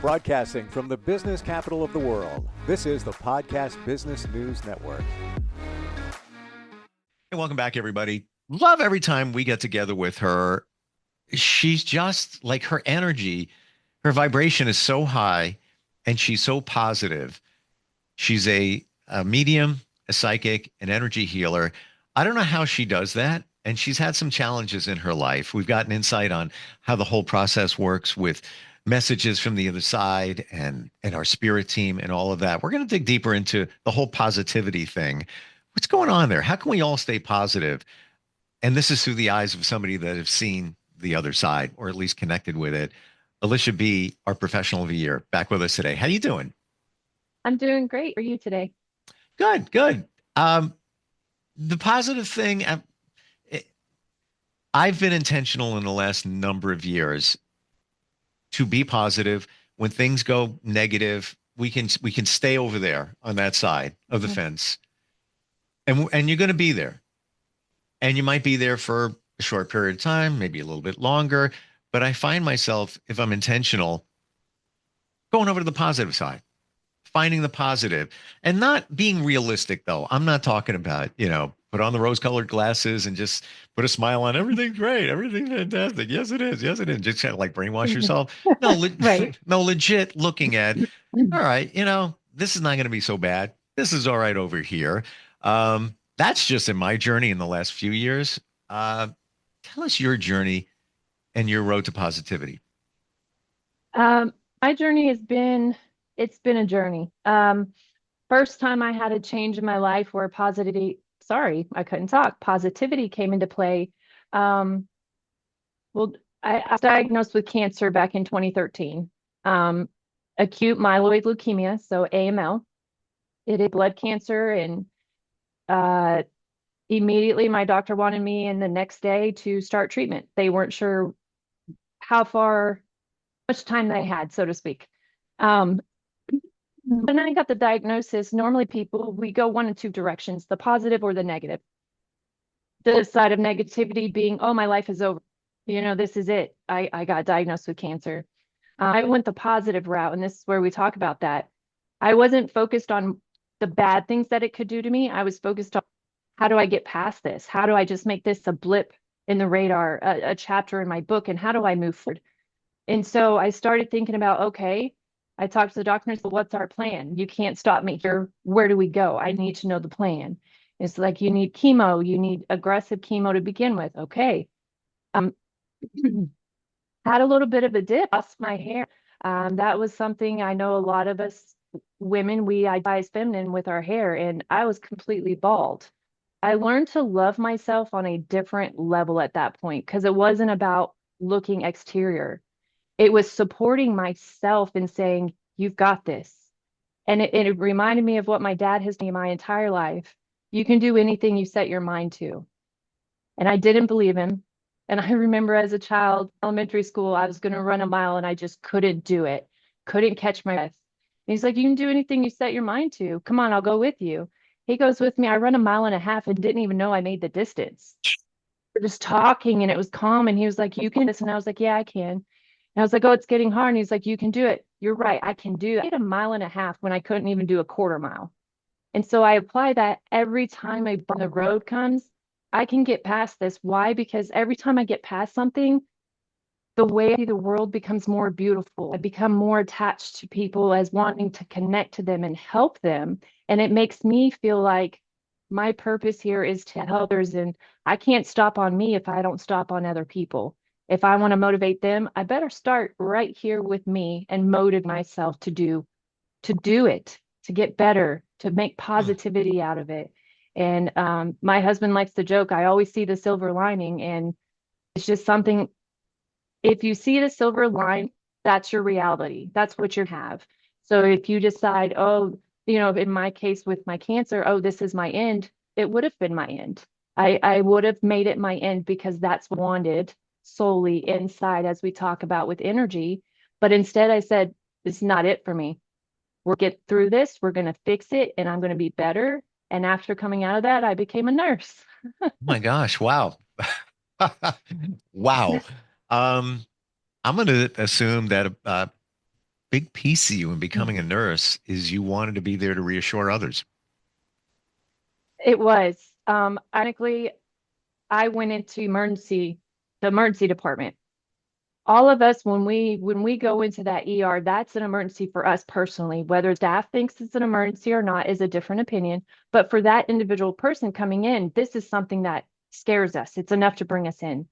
Broadcasting from the business capital of the world, this is the Podcast Business News Network. Hey, welcome back, everybody. Love every time we get together with her. She's just like her energy, her vibration is so high and she's so positive. She's a medium, a psychic, an energy healer. I don't know how she does that. And she's had some challenges in her life. We've gotten insight on how the whole process works with messages from the other side and our spirit team and all of that. We're going to dig deeper into the whole positivity thing. What's going on there? How can we all stay positive? And this is through the eyes of somebody that have seen the other side or at least connected with it. Alisha B, our professional of the year, back with us today. How you doing? I'm doing great. For you today? Good, good. The positive thing, I've been intentional in the last number of years to be positive. When things go negative, we can stay over there on that side of the fence, and you're going to be there, and you might be there for a short period of time, maybe a little bit longer. But I find myself, if I'm intentional, going over to the positive side, finding the positive and not being realistic, though. I'm not talking about, put on the rose colored glasses and just put a smile on. Everything's great. Everything's fantastic. Yes, it is. Yes, it is. Just kind of like brainwash yourself. No, Right. no, legit looking at, all right, this is not going to be so bad. This is all right over here. That's just in my journey in the last few years. Tell us your journey and your road to positivity. My journey it's been a journey. First time I had a change in my life where I couldn't talk. Positivity came into play. Um, I was diagnosed with cancer back in 2013. Um, Acute myeloid leukemia, so AML. It is blood cancer, and uh, immediately my doctor wanted me in the next day to start treatment. They weren't sure much time they had, so to speak. Um, when I got the diagnosis, normally we go one in two directions, the positive or the negative. The side of negativity being, oh, my life is over. This is it. I got diagnosed with cancer. I went the positive route, and this is where we talk about that. I wasn't focused on the bad things that it could do to me. I was focused on how do I get past this? How do I just make this a blip in the radar, a chapter in my book, and how do I move forward? And so I started thinking about, okay, I talked to the doctor and said, what's our plan? You can't stop me here. Where do we go? I need to know the plan. It's like, you need chemo, you need aggressive chemo to begin with. Okay. Um, had a little bit of a dip, lost my hair. That was something I know a lot of us women, we identify as feminine with our hair, and I was completely bald. I learned to love myself on a different level at that point because it wasn't about looking exterior. It was supporting myself and saying, you've got this. And it reminded me of what my dad has done my entire life. You can do anything you set your mind to. And I didn't believe him. And I remember as a child, elementary school, I was going to run a mile and I just couldn't do it, couldn't catch my breath. And he's like, you can do anything you set your mind to. Come on, I'll go with you. He goes with me. I run a mile and a half and didn't even know I made the distance. We're just talking and it was calm. And he was like, you can do this. And I was like, yeah, I can. And I was like, oh, it's getting hard. And he's like, you can do it. You're right. I can do it. I did a mile and a half when I couldn't even do a quarter mile. And so I apply that every time the road comes, I can get past this. Why? Because every time I get past something, the way I see the world becomes more beautiful. I become more attached to people as wanting to connect to them and help them. And it makes me feel like my purpose here is to help others. And I can't stop on me if I don't stop on other people. If I want to motivate them, I better start right here with me and motivate myself to do it, to get better, to make positivity out of it. And my husband likes to joke, I always see the silver lining. And it's just something, if you see the silver line, that's your reality. That's what you have. So if you decide, oh, in my case with my cancer, oh, this is my end, it would have been my end. I would have made it my end because that's what I wanted solely inside, as we talk about with energy. But instead I said, this is not it for me. We'll get through this. We're going to fix it and I'm going to be better. And after coming out of that, I became a nurse. Oh my gosh. Wow. Wow. Um, I'm going to assume that big piece of you in becoming a nurse is you wanted to be there to reassure others. It was. Ironically, I went into the emergency department. All of us, when we go into that ER, that's an emergency for us personally. Whether staff thinks it's an emergency or not is a different opinion. But for that individual person coming in, this is something that scares us. It's enough to bring us in.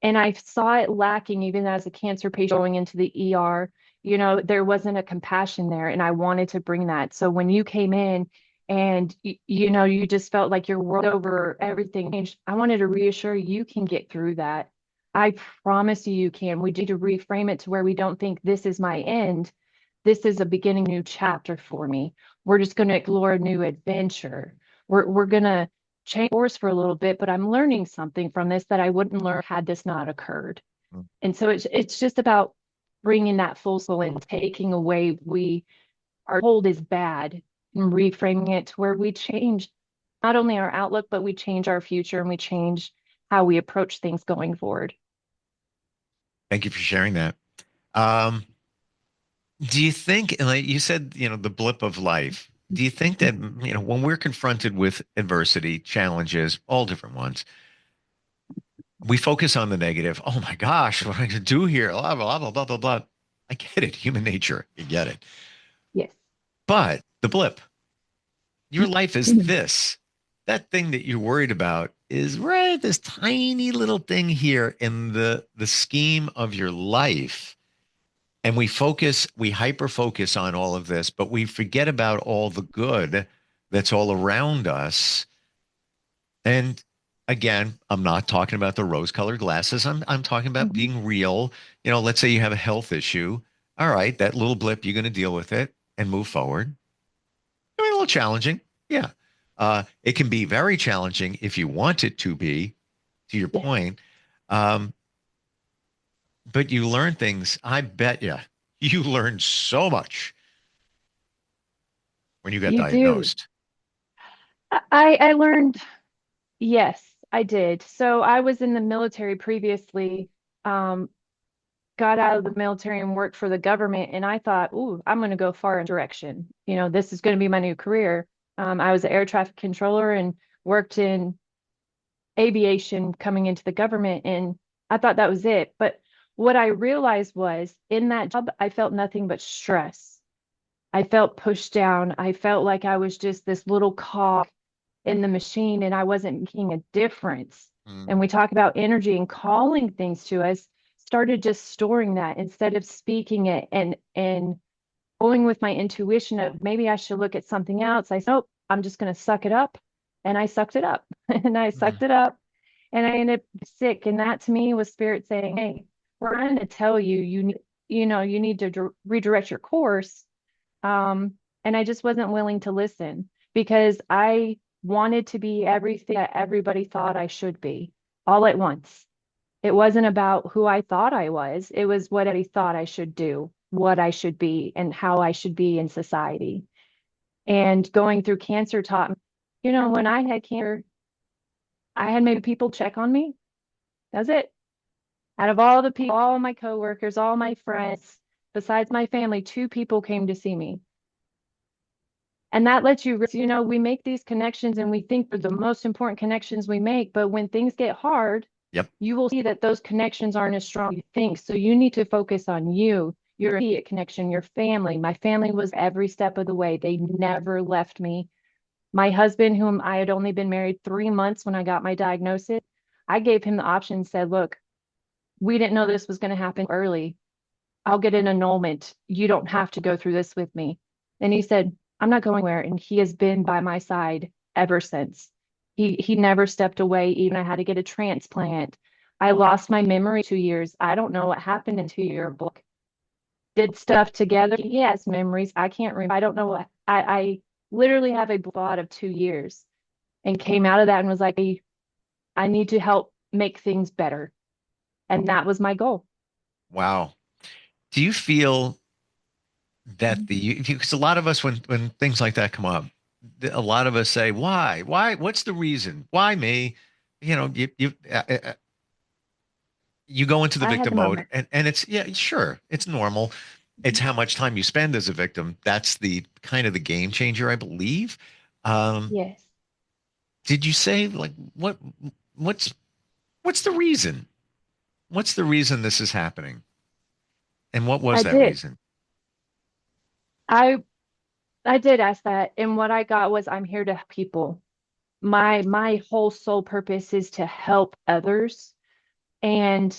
And I saw it lacking even as a cancer patient going into the ER. There wasn't a compassion there, and I wanted to bring that. So when you came in and you just felt like your world over everything changed, I wanted to reassure you can get through that. I promise you can. We need to reframe it to where we don't think this is my end. This is a beginning, new chapter for me. We're just going to explore a new adventure. We're going to change course for a little bit, but I'm learning something from this that I wouldn't learn had this not occurred. Mm. And so it's just about bringing that full circle and taking away we are told is bad and reframing it to where we change not only our outlook, but we change our future and we change how we approach things going forward. Thank you for sharing that. Um, do you think, like you said, the blip of life, do you think that, when we're confronted with adversity, challenges, all different ones, we focus on the negative? Oh my gosh, what am I going to do here? Blah, blah, blah, blah, blah, blah. I get it. Human nature. You get it. Yes. But the blip, your life is this. That thing that you're worried about is right, this tiny little thing here in the scheme of your life. And we hyper focus on all of this, but we forget about all the good that's all around us. And again, I'm not talking about the rose-colored glasses. I'm talking about Mhm. being real. Let's say you have a health issue. All right, that little blip, you're going to deal with it and move forward. A little challenging. Yeah. It can be very challenging if you want it to be, to your Yes, point. Um, but you learn things. I bet you learned so much when you got you do. diagnosed. I learned, yes, I did. So I was in the military previously. Got out of the military and worked for the government. And I thought, ooh, I'm going to go far in direction. This is going to be my new career. I was an air traffic controller and worked in aviation coming into the government. And I thought that was it. But what I realized was in that job, I felt nothing but stress. I felt pushed down. I felt like I was just this little cog in the machine and I wasn't making a difference. Mm. And we talk about energy and calling things to us, started just storing that instead of speaking it and going with my intuition of maybe I should look at something else. I said, nope, I'm just going to suck it up. And I sucked it up and I sucked Mm. it up and I ended up sick. And that to me was spirit saying, hey, we're going to tell you, you need to redirect your course. And I just wasn't willing to listen because I wanted to be everything that everybody thought I should be all at once. It wasn't about who I thought I was. It was what I thought I should do, what I should be, and how I should be in society. And going through cancer taught me, when I had cancer, I had maybe people check on me. That's it. Out of all the people, all my coworkers, all my friends, besides my family, two people came to see me. And that lets you, we make these connections and we think they're the most important connections we make. But when things get hard, Yep. you will see that those connections aren't as strong as you think. So you need to focus on you, your immediate connection, your family. My family was every step of the way. They never left me. My husband, whom I had only been married 3 months when I got my diagnosis, I gave him the option and said, look, we didn't know this was going to happen early. I'll get an annulment. You don't have to go through this with me. And he said, I'm not going anywhere. And he has been by my side ever since. He never stepped away. Even I had to get a transplant. I lost my memory 2 years. I don't know what happened in 2 year book. Did stuff together. He has memories. I can't remember. I don't know what I literally have a blot of 2 years and came out of that and was like, I need to help make things better. And that was my goal. Wow. Do you feel that because a lot of us, when things like that come up, a lot of us say, why, what's the reason? Why me? You go into the I had victim the mode moment. and it's, yeah, sure. It's normal. It's how much time you spend as a victim. That's the kind of the game changer, I believe. Um, Yes, did you say like what's what's the reason? What's the reason this is happening? And what was I that did. reason? I I did ask that, and what I got was I'm here to help people. My whole sole purpose is to help others. And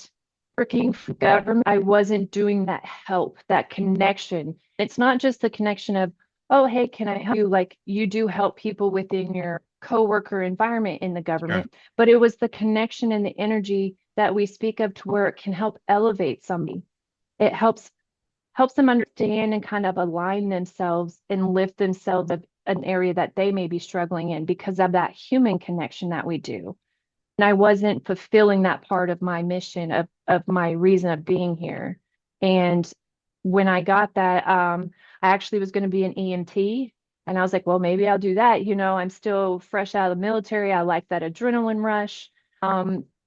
working for government, I wasn't doing that help, that connection. It's not just the connection of, oh, hey, can I help you? Like you do help people within your coworker environment in the Sure. government, but it was the connection and the energy that we speak of to where it can help elevate somebody. It helps them understand and kind of align themselves and lift themselves up an area that they may be struggling in because of that human connection that we do. And I wasn't fulfilling that part of my mission of my reason of being here. And when I got that, I actually was going to be an EMT. And I was like, well, maybe I'll do that. I'm still fresh out of the military. I like that adrenaline rush.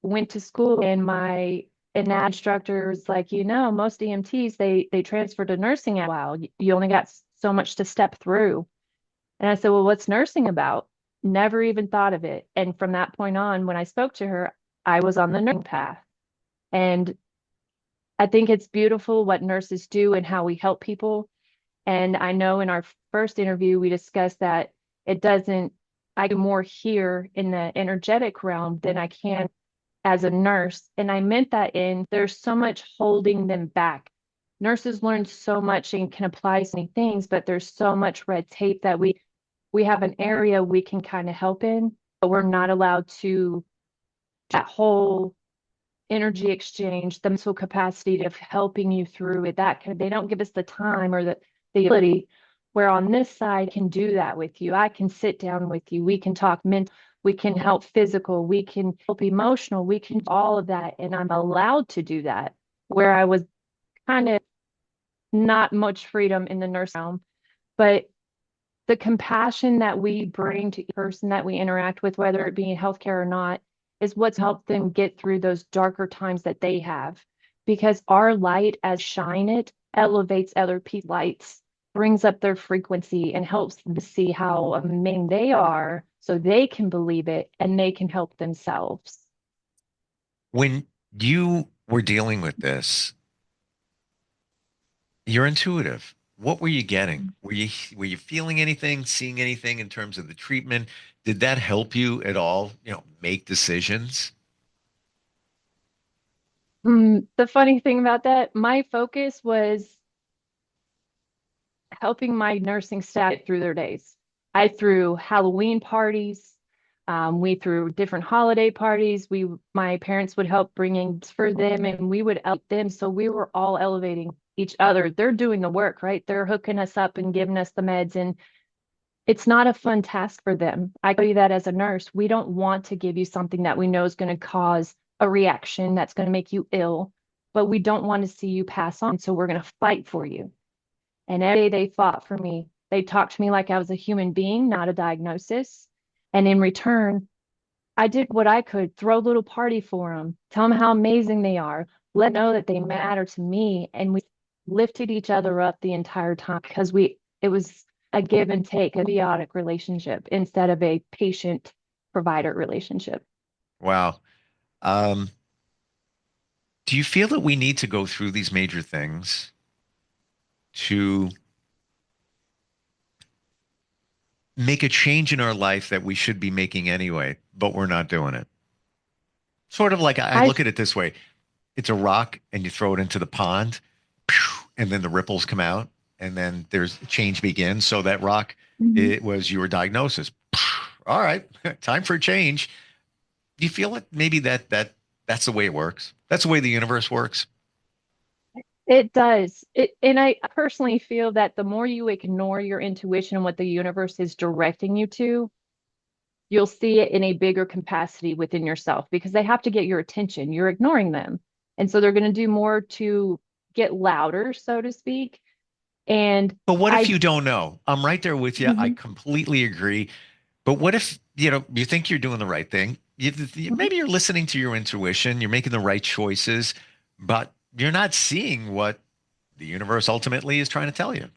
Went to school and my instructor was like, most EMTs they transfer to nursing a while. You only got so much to step through. And I said, well, what's nursing about? Never even thought of it. And from that point on, when I spoke to her, I was on the nursing path. And I think it's beautiful what nurses do and how we help people. And I know in our first interview, we discussed that it doesn't, I do more here in the energetic realm than I can as a nurse. And I meant that in there's so much holding them back. Nurses learn so much and can apply so many things, but there's so much red tape that we have an area we can kind of help in, but we're not allowed to that whole energy exchange, the mental capacity of helping you through it. They don't give us the time or the ability. Where on this side can do that with you. I can sit down with you. We can talk mental. We can help physical. We can help emotional. We can do all of that, and I'm allowed to do that. Where I was kind of not much freedom in the nurse realm, but the compassion that we bring to each person that we interact with, whether it be in healthcare or not, is what's helped them get through those darker times that they have. Because our light, as shine it, elevates other people's lights, brings up their frequency, and helps them to see how amazing they are so they can believe it and they can help themselves. When you were dealing with this, you're intuitive. What were you getting? Were you feeling anything, seeing anything in terms of the treatment? Did that help you at all, make decisions? The funny thing about that, my focus was helping my nursing staff get through their days. I threw Halloween parties. We threw different holiday parties. My parents would help bringing for them, and we would help them. So we were all elevating each other. They're doing the work, right? They're hooking us up and giving us the meds, and it's not a fun task for them. I tell you that as a nurse, we don't want to give you something that we know is going to cause a reaction that's going to make you ill, but we don't want to see you pass on. So we're going to fight for you. And every day they fought for me. They talked to me like I was a human being, not a diagnosis. And in return, I did what I could, throw a little party for them, tell them how amazing they are, let them know that they matter to me. And we lifted each other up the entire time because it was a give and take, a symbiotic relationship instead of a patient provider relationship. Wow. Um, do you feel that we need to go through these major things to make a change in our life that we should be making anyway, but we're not doing it? Sort of like I I, look at it this way. It's a rock and you throw it into the pond, and then the ripples come out, and then there's change begins. So that rock, Mhm. it was your diagnosis. All right, time for a change. Do you feel like maybe that's the way it works? That's the way the universe works. It does. And I personally feel that the more you ignore your intuition and what the universe is directing you to, you'll see it in a bigger capacity within yourself because they have to get your attention. You're ignoring them. And so they're going to do more to get louder, so to speak. And But what if I, you don't know? I'm right there with you. I Mhm, completely agree. But what if, you think you're doing the right thing? mhm. Maybe you're listening to your intuition, you're making the right choices, but you're not seeing what the universe ultimately is trying to tell you.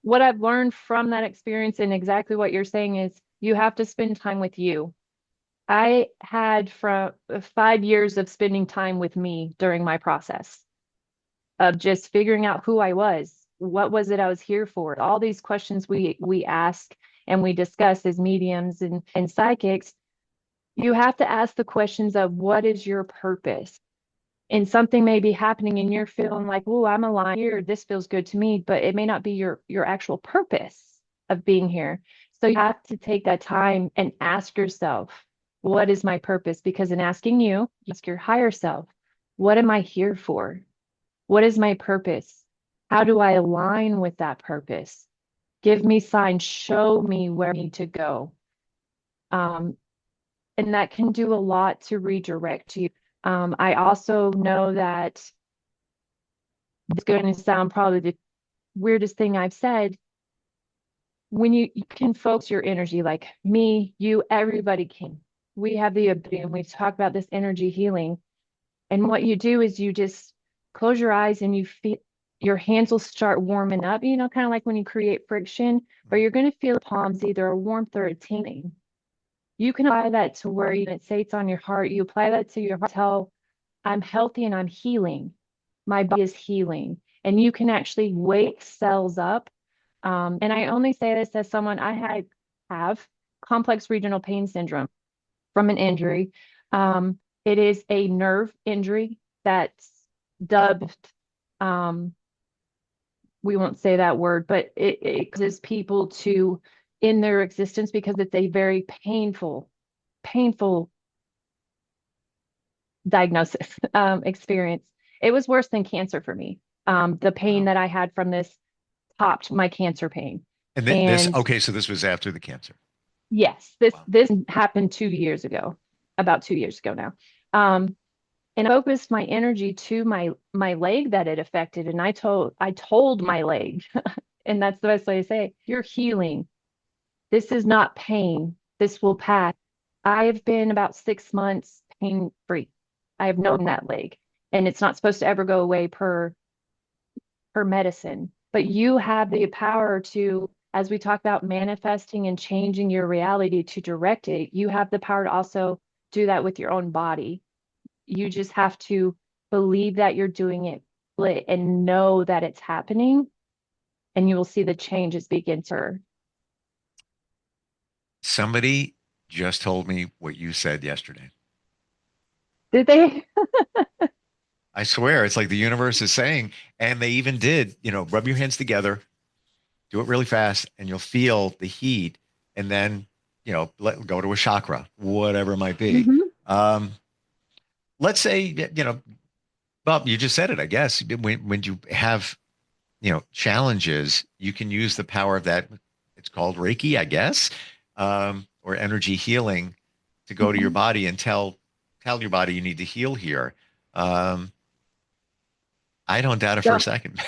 What I've learned from that experience and exactly what you're saying is you have to spend time with you. I had from 5 years of spending time with me during my process of just figuring out who I was. What was it I was here for? All these questions we ask and we discuss as mediums and psychics. You have to ask the questions of what is your purpose? And something may be happening and you're feeling like, oh, I'm aligned here. This feels good to me, but it may not be your actual purpose of being here. So you have to take that time and ask yourself, what is my purpose? Because in asking you, ask your higher self, what am I here for? What is my purpose? How do I align with that purpose? Give me signs, show me where I need to go. And that can do a lot to redirect you. I also know that it's going to sound probably the weirdest thing I've said. When you can focus your energy, like me, you, everybody can. We have the ability, and we've talked about this energy healing. And what you do is you just close your eyes and you feel your hands will start warming up, kind of like when you create friction, or you're going to feel the palms either a warmth or a tingling. You can apply that to where you say it's on your heart. You apply that to your heart. Tell, I'm healthy and I'm healing. My body is healing. And you can actually wake cells up. And I only say this as someone have complex regional pain syndrome from an injury. It is a nerve injury that's dubbed, we won't say that word, but it causes people to in their existence because it's a very painful diagnosis experience. It was worse than cancer for me. The pain Wow. that I had from this topped my cancer pain. And And okay, so this was after the cancer. yes, Wow. this happened 2 years ago, about 2 years ago now. And I focused my energy to my leg that it affected. And I told my leg, and that's the best way to say it, you're healing. This is not pain. This will pass. I've been about 6 months pain free. I have known that leg, and it's not supposed to ever go away per medicine. But you have the power to, as we talk about manifesting and changing your reality to direct it, you have the power to also do that with your own body. You just have to believe that you're doing it and know that it's happening, and you will see the changes begin to. Somebody just told me what you said yesterday. Did they? I swear, it's like the universe is saying, and they even did, rub your hands together, do it really fast, and you'll feel the heat, and then, go to a chakra, whatever it might be. Mhm. Let's say, Bob, you just said it, I guess. When you have, challenges, you can use the power of that. It's called Reiki, I guess, or energy healing to go to your Mhm. body and tell your body you need to heal here. Um, I don't doubt it for a Don't second.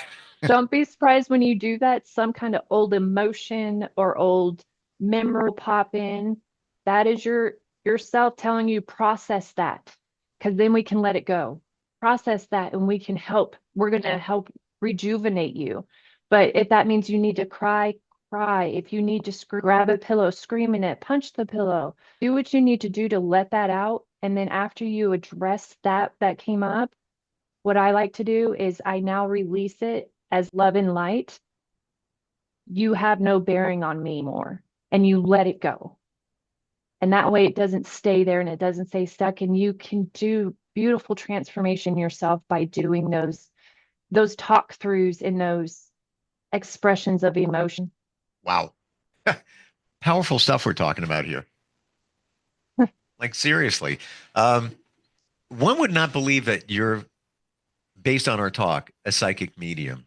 don't be surprised when you do that. Some kind of old emotion or old memory will pop in. That is yourself telling you process that, because then we can let it go. Process that, and we can help. We're going to help rejuvenate you. But if that means you need to cry, cry. If you need to grab a pillow, scream in it, punch the pillow. Do what you need to do to let that out. And then after you address that came up, what I like to do is I now release it as love and light. You have no bearing on me more, and you let it go. And that way it doesn't stay there and it doesn't stay stuck. And you can do beautiful transformation yourself by doing those talk throughs and those expressions of emotion. Wow. Powerful stuff we're talking about here. Like, seriously. Um, One would not believe that you're, based on our talk, a psychic medium.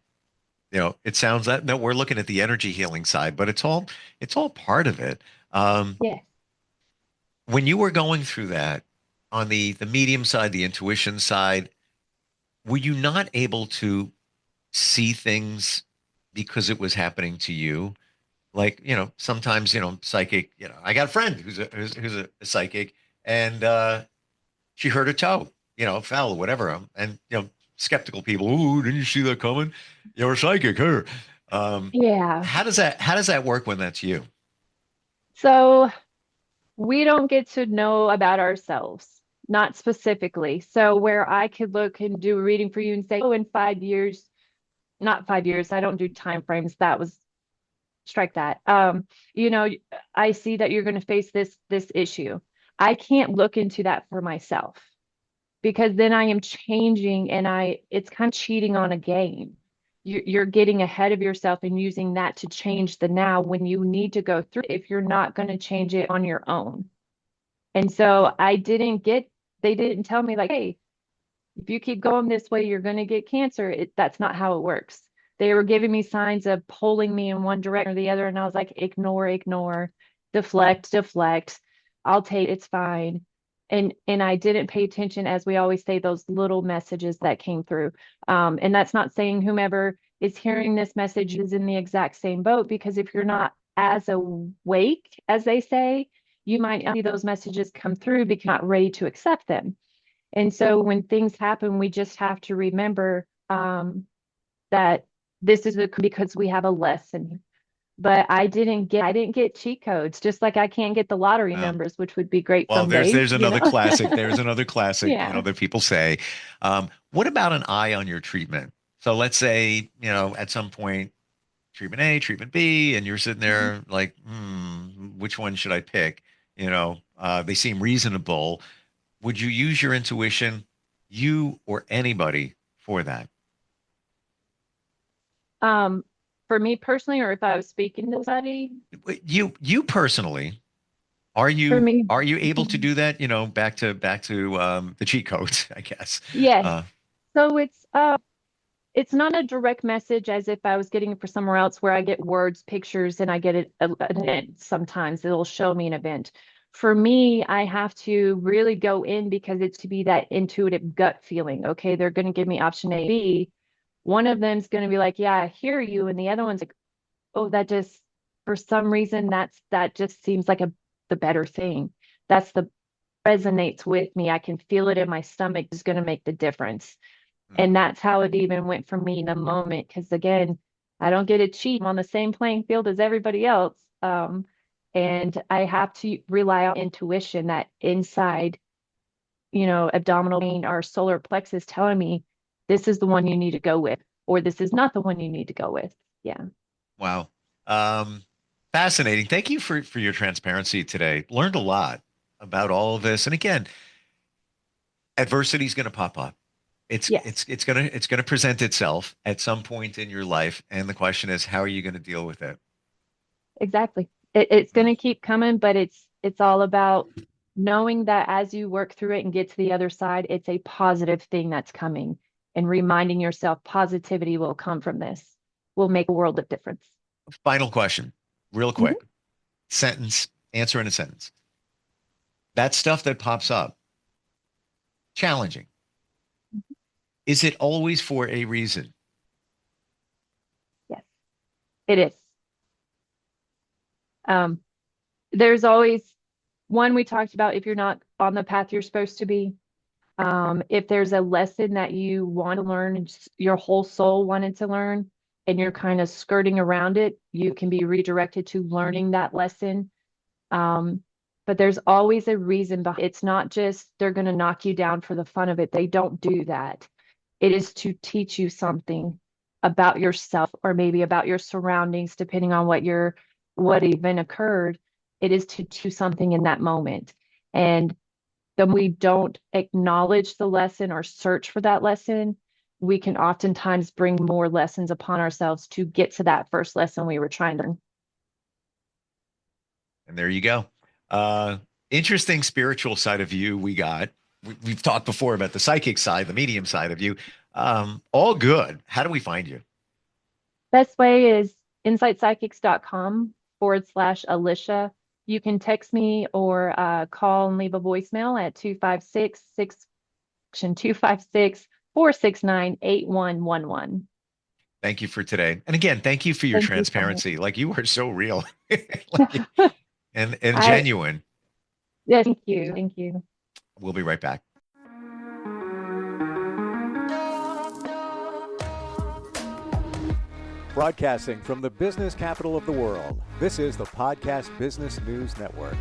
It sounds that we're looking at the energy healing side, but it's all part of it. Um, Yes. when you were going through that on the medium side, the intuition side, were you not able to see things because it was happening to you? Like, sometimes, psychic, I got a friend who's a psychic, and she hurt her toe, fell, whatever. And, skeptical people. Ooh, didn't you see that coming? You're psychic, huh? Yeah. How does that work when that's you? So we don't get to know about ourselves, not specifically. So where I could look and do a reading for you and say, oh, in 5 years, not 5 years, I don't do time frames. That was strike that. You know, I see that you're going to face this issue. I can't look into that for myself because then I am changing and it's kind of cheating on a game. You're getting ahead of yourself and using that to change the now when you need to go through if you're not going to change it on your own. And so they didn't tell me like, hey, if you keep going this way, you're going to get cancer. That's not how it works. They were giving me signs of pulling me in one direction or the other. And I was like, ignore, ignore, deflect, deflect. I'll take it's fine. And I didn't pay attention, as we always say, those little messages that came through. And that's not saying whomever is hearing this message is in the exact same boat, because if you're not as awake, as they say, you might not see those messages come through because you're not ready to accept them. And so when things happen, we just have to remember that this is because we have a lesson. But I didn't get cheat codes, just like I can't get the lottery Well, numbers, which would be great well, there's someday, there's you another know? classic. There's another classic, Yeah. that people say. What about an eye on your treatment? So let's say, at some point, treatment A, treatment B, and you're sitting Mhm. there like, which one should I pick? They seem reasonable. Would you use your intuition, you or anybody, for that? Um, for me personally, or if I was speaking to somebody, You personally, are for you me, are you able to do that? Back to the cheat codes, I guess. yes. Uh, So it's not a direct message as if I was getting it for somewhere else where I get words, pictures, and I get an event. Sometimes it'll show me an event. For me, I have to really go in because it's to be that intuitive gut feeling. Okay, they're going to give me option A, B. One of them's going to be like, yeah, I hear you. And the other one's like, oh, for some reason, that just seems like the better thing. That's the resonates with me. I can feel it in my stomach is going to make the difference. hmm, And that's how it even went for me in a moment. Because again, I don't get to cheat. I'm on the same playing field as everybody else. And I have to rely on intuition, that inside, abdominal pain or solar plexus telling me this is the one you need to go with, or this is not the one you need to go with. Yeah. wow. Um, Fascinating. Thank you for your transparency today. Learned a lot about all of this. And again, adversity is going to pop up. It's Yes, it's it's gonna it's gonna present itself at some point in your life, and the question is, how are you going to deal with it? exactly. It's going Mm. to keep coming, but it's all about knowing that as you work through it and get to the other side, it's a positive thing that's coming, and reminding yourself positivity will come from this, will make a world of difference. Final question, real Mhm. quick. Sentence, answer in a sentence. That stuff that pops up, challenging. Is it always for a reason? Yes, it is. Um, there's always one we talked about, if you're not on the path you're supposed to be. If there's a lesson that you want to learn, and your whole soul wanted to learn, and you're kind of skirting around it, you can be redirected to learning that lesson. Um, but there's always a reason behind it's not just they're going to knock you down for the fun of it. They don't do that. It is to teach you something about yourself, or maybe about your surroundings, depending on what even occurred. It is to teach you something in that moment. And then we don't acknowledge the lesson or search for that lesson, we can oftentimes bring more lessons upon ourselves to get to that first lesson we were trying to learn. And there you go. Uh, Interesting spiritual side of you we got. We've talked before about the psychic side, the medium side of you. All good. How do we find you? Best way is insightpsychics.com/Alisha. You can text me or call and leave a voicemail at 256-469-8111. Thank you for today. And again, thank you for your Thank you so much. transparency. Like, you are so real, like, and I genuine. Yes, thank you. Thank you. We'll be right back. Broadcasting from the business capital of the world, this is the Podcast Business News Network.